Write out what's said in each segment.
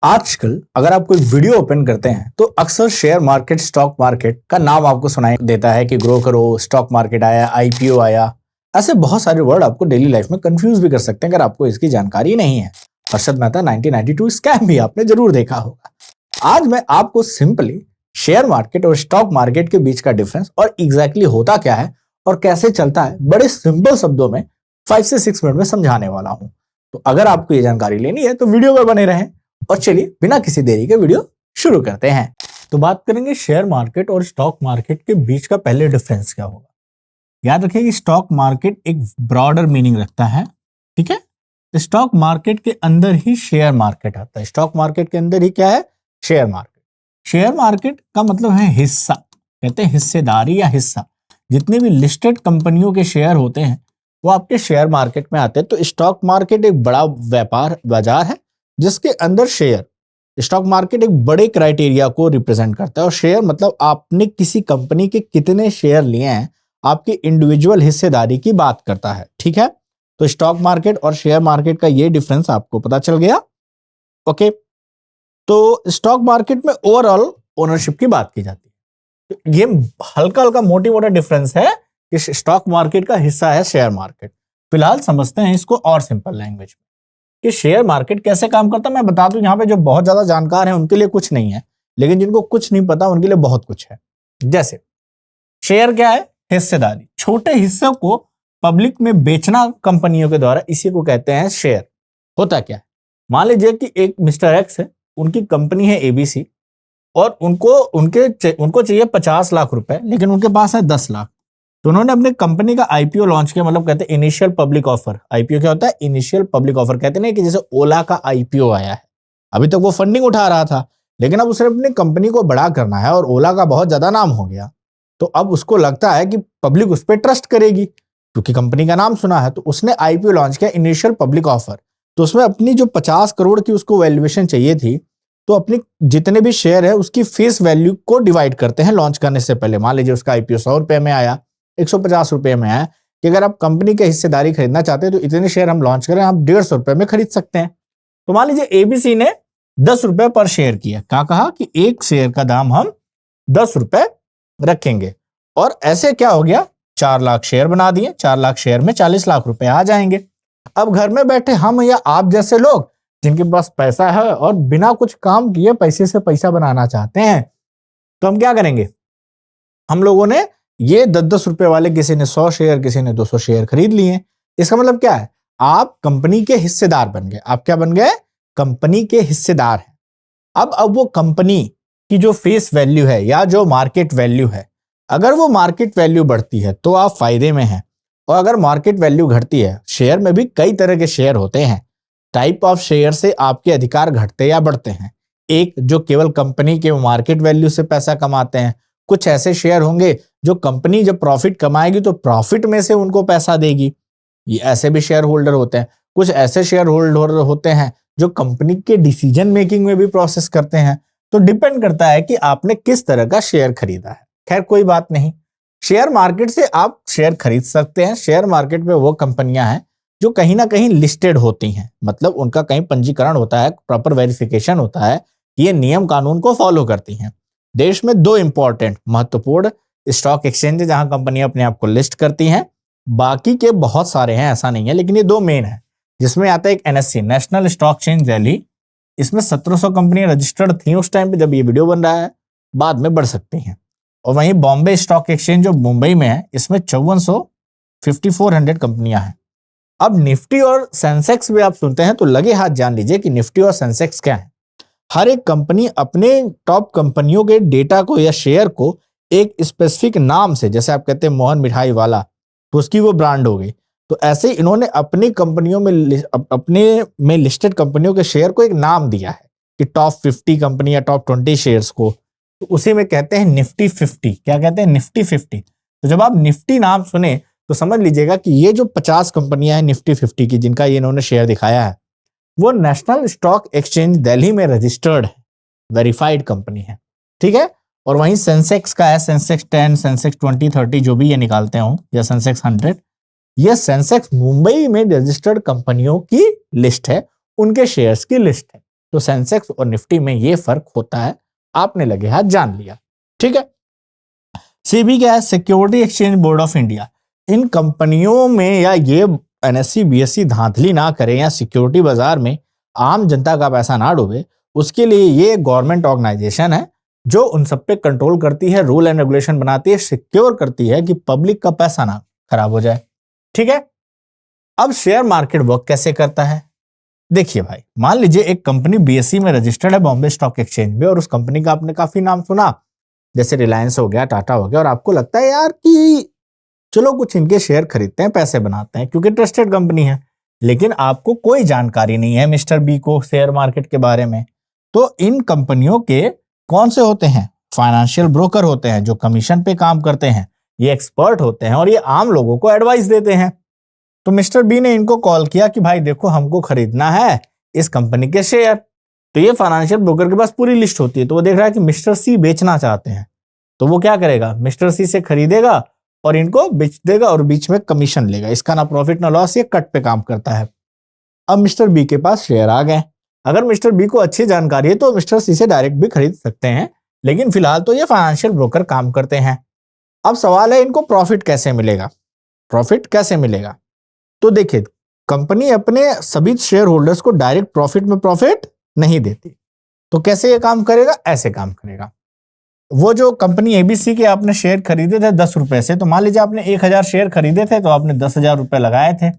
आजकल अगर आप कोई वीडियो ओपन करते हैं तो अक्सर शेयर मार्केट, स्टॉक मार्केट का नाम आपको सुनाई देता है कि ग्रो करो, स्टॉक मार्केट आया, आईपीओ आया। ऐसे बहुत सारे वर्ड आपको डेली लाइफ में कंफ्यूज भी कर सकते हैं अगर आपको इसकी जानकारी नहीं है। हर्षद मेहता 1992 स्कैम भी आपने जरूर देखा होगा। आज मैं आपको सिंपली शेयर मार्केट और स्टॉक मार्केट के बीच का डिफरेंस और एग्जैक्टली होता क्या है और कैसे चलता है बड़े सिंपल शब्दों में 5 से 6 मिनट में समझाने वाला हूं। तो अगर आपको ये जानकारी लेनी है तो वीडियो में बने रहें। और चलिए बिना किसी देरी के वीडियो शुरू करते हैं। तो बात करेंगे शेयर मार्केट और स्टॉक मार्केट के बीच का पहले डिफरेंस क्या होगा। याद रखिए कि स्टॉक मार्केट एक ब्रॉडर मीनिंग रखता है, ठीक है। स्टॉक मार्केट के अंदर ही शेयर मार्केट आता है। स्टॉक मार्केट के अंदर ही क्या है? Share market. शेयर मार्केट का मतलब है हिस्सा, कहते हैं हिस्सेदारी या हिस्सा। जितने भी लिस्टेड कंपनियों के शेयर होते हैं वो आपके शेयर मार्केट में आते हैं। तो स्टॉक मार्केट एक बड़ा व्यापार बाजार है जिसके अंदर शेयर, स्टॉक मार्केट एक बड़े क्राइटेरिया को रिप्रेजेंट करता है। और शेयर मतलब आपने किसी कंपनी के कितने शेयर लिए हैं, आपकी इंडिविजुअल हिस्सेदारी की बात करता है, ठीक है। तो स्टॉक मार्केट और शेयर मार्केट का ये डिफरेंस आपको पता चल गया, ओके। तो स्टॉक मार्केट में ओवरऑल ओनरशिप की बात की जाती है। तो ये हल्का हल्का मोटी मोटा डिफरेंस है कि स्टॉक मार्केट का हिस्सा है शेयर मार्केट। फिलहाल समझते हैं इसको और सिंपल लैंग्वेज में कि शेयर मार्केट कैसे काम करता है। मैं बता दूं यहाँ पे जो बहुत ज्यादा जानकार हैं उनके लिए कुछ नहीं है, लेकिन जिनको कुछ नहीं पता उनके लिए बहुत कुछ है। जैसे शेयर क्या है? हिस्सेदारी। छोटे हिस्सों को पब्लिक में बेचना कंपनियों के द्वारा, इसी को कहते हैं शेयर। होता क्या है, मान लीजिए कि एक मिस्टर एक्स है, उनकी कंपनी है एबीसी और उनको चाहिए 50 लाख रुपए, लेकिन उनके पास है 10 लाख। तो उन्होंने अपने कंपनी का आईपीओ लॉन्च किया, मतलब कहते हैं इनिशियल पब्लिक ऑफर। आईपीओ क्या होता है? Initial public offer. कहते हैं कि जैसे ओला का आईपीओ आया है, अभी तक वो फंडिंग उठा रहा था, लेकिन अब उसे अपनी कंपनी को बड़ा करना है और ओला का बहुत ज्यादा नाम हो गया। तो अब उसको लगता है कि पब्लिक उस पर ट्रस्ट करेगी क्योंकि कंपनी का नाम सुना है। तो उसने आईपीओ लॉन्च किया, इनिशियल पब्लिक ऑफर। तो उसमें अपनी जो 50 करोड़ की उसको वैल्यूएशन चाहिए थी, तो अपनी जितने भी शेयर है उसकी फेस वैल्यू को डिवाइड करते हैं लॉन्च करने से पहले। मान लीजिए उसका आईपीओ 100 रुपए में आया, 150 रुपए में है कि अगर आप कंपनी के हिस्सेदारी खरीदना चाहते हैं तो इतने शेयर हम लॉन्च करें, आप 150 रुपए में खरीद सकते हैं। तो मान लीजिए एबीसी ने 10 रुपए पर शेयर किया, क्या कहा कि एक शेयर का दाम हम 10 रुपए रखेंगे। और ऐसे क्या हो गया, 4 लाख शेयर बना दिए। 4 लाख शेयर में 40 लाख रुपए आ जाएंगे। अब घर में बैठे हम या आप जैसे लोग जिनके पास पैसा है और बिना कुछ काम किए पैसे से पैसा बनाना चाहते हैं, तो हम क्या करेंगे? हम लोगों ने ये 10-10 रुपए वाले, किसी ने 100 शेयर, किसी ने 200 शेयर खरीद लिए। इसका मतलब क्या है? आप कंपनी के हिस्सेदार बन गए। आप क्या बन गए? कंपनी के हिस्सेदार हैं। अब वो कंपनी की जो फेस वैल्यू है या जो मार्केट वैल्यू है, अगर वो मार्केट वैल्यू बढ़ती है तो आप फायदे में हैं, और अगर मार्केट वैल्यू घटती है, शेयर में भी कई तरह के शेयर होते हैं, टाइप ऑफ शेयर से आपके अधिकार घटते या बढ़ते हैं। एक जो केवल कंपनी के मार्केट वैल्यू से पैसा कमाते हैं, कुछ ऐसे शेयर होंगे जो कंपनी जब प्रॉफिट कमाएगी तो प्रॉफिट में से उनको पैसा देगी, ये ऐसे भी शेयर होल्डर होते हैं। कुछ ऐसे शेयर होल्डर होते हैं जो कंपनी के डिसीजन मेकिंग में भी प्रोसेस करते हैं। तो डिपेंड करता है कि आपने किस तरह का शेयर खरीदा है। खैर कोई बात नहीं, शेयर मार्केट से आप शेयर खरीद सकते हैं। शेयर मार्केट में वो कंपनियां हैं जो कहीं ना कहीं लिस्टेड होती हैं, मतलब उनका कहीं पंजीकरण होता है, प्रॉपर वेरिफिकेशन होता है कि ये नियम कानून को फॉलो करती हैं। देश में 2 इंपॉर्टेंट महत्वपूर्ण स्टॉक एक्सचेंज है जहां कंपनियां अपने आप को लिस्ट करती हैं। बाकी के बहुत सारे हैं, ऐसा नहीं है, लेकिन ये 2 मेन है। जिसमें आता है एक NSC, national stock exchange Delhi. इसमें 1700 कंपनियां रजिस्टर्ड थी उस टाइम पे जब ये वीडियो बन रहा है, बाद में बढ़ सकती हैं। और वहीं बॉम्बे स्टॉक एक्सचेंज जो मुंबई में है, इसमें 5400 कंपनियां हैं। अब निफ्टी और सेंसेक्स भी आप सुनते हैं तो लगे हाथ जान लीजिए कि निफ्टी और सेंसेक्स क्या है। हर एक कंपनी अपने टॉप कंपनियों के डेटा को या शेयर को एक स्पेसिफिक नाम से, जैसे आप कहते हैं मोहन मिठाई वाला, तो उसकी वो ब्रांड हो गई। तो ऐसे ही इन्होंने अपनी कंपनियों में अपने में लिस्टेड कंपनियों के शेयर को एक नाम दिया है कि टॉप 50 कंपनी या टॉप 20 शेयर्स को, तो उसी में कहते हैं निफ्टी 50। क्या कहते हैं? निफ्टी 50। तो जब आप निफ्टी नाम सुने तो समझ लीजिएगा कि ये जो 50 कंपनियां हैं निफ्टी 50 की, जिनका ये इन्होंने शेयर दिखाया है, वो नेशनल स्टॉक एक्सचेंज दिल्ली में रजिस्टर्ड है, वेरीफाइड कंपनी है, ठीक है। और वहीं सेंसेक्स का है, सेंसेक्स 10, सेंसेक्स 20, 30 जो भी ये निकालते हो, या सेंसेक्स 100, ये सेंसेक्स मुंबई में रजिस्टर्ड कंपनियों की लिस्ट है, उनके शेयर्स की लिस्ट है। तो सेंसेक्स और निफ्टी में ये फर्क होता है, आपने लगे हाथ जान लिया। ठीक है। सेबी क्या है? Security exchange board of India. इन कंपनियों में या ये एनएससी बीएससी धांधली ना करे या सिक्योरिटी बाजार में आम जनता का पैसा ना डूबे, उसके लिए ये गवर्नमेंट ऑर्गेनाइजेशन है जो उन सब पे कंट्रोल करती है, रूल एंड रेगुलेशन बनाती है, सिक्योर करती है कि पब्लिक का पैसा ना खराब हो जाए। ठीक है। अब शेयर मार्केट वर्क कैसे करता है? देखिए भाई, मान लीजिए एक कंपनी बीएसई में रजिस्टर्ड है, बॉम्बे स्टॉक एक्सचेंज में, और उस कंपनी का आपने काफी नाम सुना, जैसे रिलायंस हो गया, टाटा हो गया, और आपको लगता है यार कि चलो कुछ इनके शेयर खरीदते हैं, पैसे बनाते हैं क्योंकि ट्रस्टेड कंपनी है। लेकिन आपको कोई जानकारी नहीं है मिस्टर बी को शेयर मार्केट के बारे में। तो इन कंपनियों के कौन से होते हैं? फाइनेंशियल ब्रोकर होते हैं जो कमीशन पे काम करते हैं, ये एक्सपर्ट होते हैं और ये आम लोगों को एडवाइस देते हैं। तो मिस्टर बी ने इनको कॉल किया कि भाई देखो, हमको खरीदना है इस कंपनी के शेयर। तो ये फाइनेंशियल ब्रोकर के पास पूरी लिस्ट होती है, तो वो देख रहा है कि मिस्टर सी बेचना चाहते हैं, तो वो क्या करेगा? मिस्टर सी से खरीदेगा और इनको बेच देगा और बीच में कमीशन लेगा। इसका ना प्रॉफिट ना लॉस, ये कट पे काम करता है। अब मिस्टर बी के पास शेयर आ गए। अगर मिस्टर बी को अच्छी जानकारी है तो मिस्टर सी से डायरेक्ट भी खरीद सकते हैं, लेकिन फिलहाल तो ये फाइनेंशियल ब्रोकर काम करते हैं। अब सवाल है, इनको प्रॉफिट कैसे मिलेगा? प्रॉफिट कैसे मिलेगा? तो देखिए, कंपनी अपने सभी शेयर होल्डर्स को डायरेक्ट प्रॉफिट में प्रॉफिट नहीं देती। तो कैसे ये काम करेगा? ऐसे काम करेगा। वो जो कंपनी एबीसी के आपने शेयर खरीदे थे 10 रुपए से, तो मान लीजिए आपने 1000 शेयर खरीदे थे, तो आपने 10,000 रुपए लगाए थे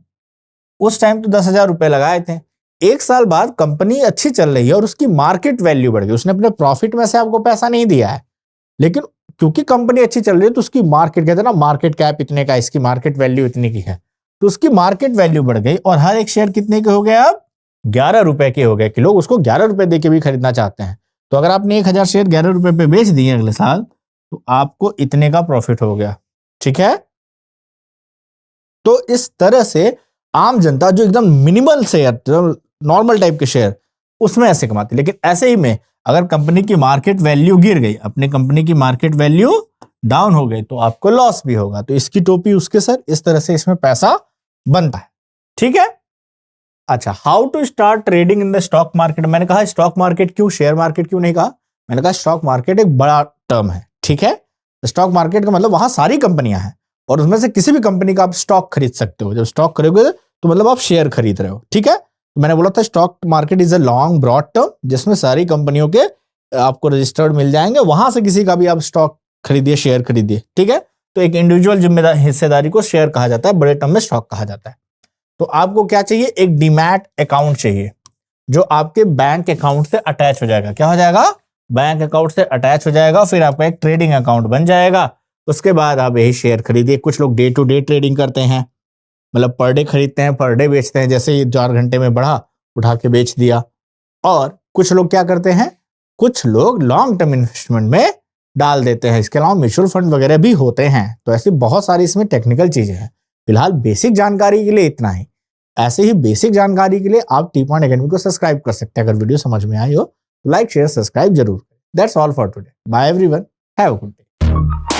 उस टाइम, तो 10,000 रुपए लगाए थे। एक साल बाद कंपनी अच्छी चल रही है और उसकी मार्केट वैल्यू बढ़ गई, उसने अपने प्रॉफिट में से आपको पैसा नहीं दिया है, लेकिन क्योंकि कंपनी अच्छी चल रही है तो उसकी मार्केट, कहते हैं ना मार्केट कैप इतने का, इसकी मार्केट वैल्यू इतनी की है, तो उसकी मार्केट वैल्यू बढ़ गई और हर एक शेयर कितने के हो गए? अब 11 रुपए के हो गए कि लोग उसको 11 रुपए देके भी खरीदना चाहते हैं। तो अगर आपने 1000 शेयर 11 रुपए पे बेच दिए अगले साल, तो आपको इतने का प्रॉफिट हो गया। ठीक है। तो इस तरह से आम जनता जो एकदम मिनिमल शेयर, नॉर्मल टाइप के शेयर, उसमें ऐसे कमाती। लेकिन ऐसे ही में अगर कंपनी की मार्केट वैल्यू गिर गई, अपनी कंपनी की मार्केट वैल्यू डाउन हो गई, तो आपको लॉस भी होगा। तो इसकी टोपी उसके सर, इस तरह से इसमें पैसा बनता है। ठीक है। अच्छा, how to start trading in the stock market. मैंने कहा स्टॉक मार्केट क्यों, शेयर मार्केट क्यों नहीं कहा? मैंने कहा स्टॉक मार्केट एक बड़ा टर्म है। ठीक है। स्टॉक मार्केट का मतलब वहां सारी कंपनियां हैं और उसमें से किसी भी कंपनी का आप स्टॉक खरीद सकते हो। जब स्टॉक खरीदोगे तो मतलब आप शेयर खरीद रहे हो। ठीक है। तो मैंने बोला था stock market is a long broad term, जिसमें सारी कंपनियों के आपको रजिस्टर्ड मिल जाएंगे, वहां से किसी का भी आप स्टॉक खरीदिए, शेयर खरीदिए। ठीक है। तो एक इंडिविजुअल जिम्मेदार हिस्सेदारी को शेयर कहा जाता है, बड़े टर्म में स्टॉक कहा जाता है। तो आपको क्या चाहिए? एक डीमैट अकाउंट चाहिए जो आपके बैंक अकाउंट से अटैच हो जाएगा। क्या हो जाएगा? बैंक अकाउंट से अटैच हो जाएगा, फिर आपका एक ट्रेडिंग अकाउंट बन जाएगा। उसके बाद आप यही शेयर खरीदिए। कुछ लोग डे टू डे ट्रेडिंग करते हैं, मतलब पर डे खरीदते हैं, पर डे बेचते हैं, जैसे ही 4 घंटे में बढ़ा उठा के बेच दिया। और कुछ लोग क्या करते हैं? कुछ लोग लॉन्ग टर्म इन्वेस्टमेंट में डाल देते हैं। इसके अलावा म्यूचुअल फंड वगैरह भी होते हैं। तो ऐसी बहुत सारी इसमें टेक्निकल चीजें हैं। फिलहाल बेसिक जानकारी के लिए इतना ही। ऐसे ही बेसिक जानकारी के लिए आप टी पॉइंट एकेडमी को सब्सक्राइब कर सकते हैं। अगर वीडियो समझ में आई हो तो लाइक शेयर सब्सक्राइब जरूर। That's all for today. Bye everyone, have a good day.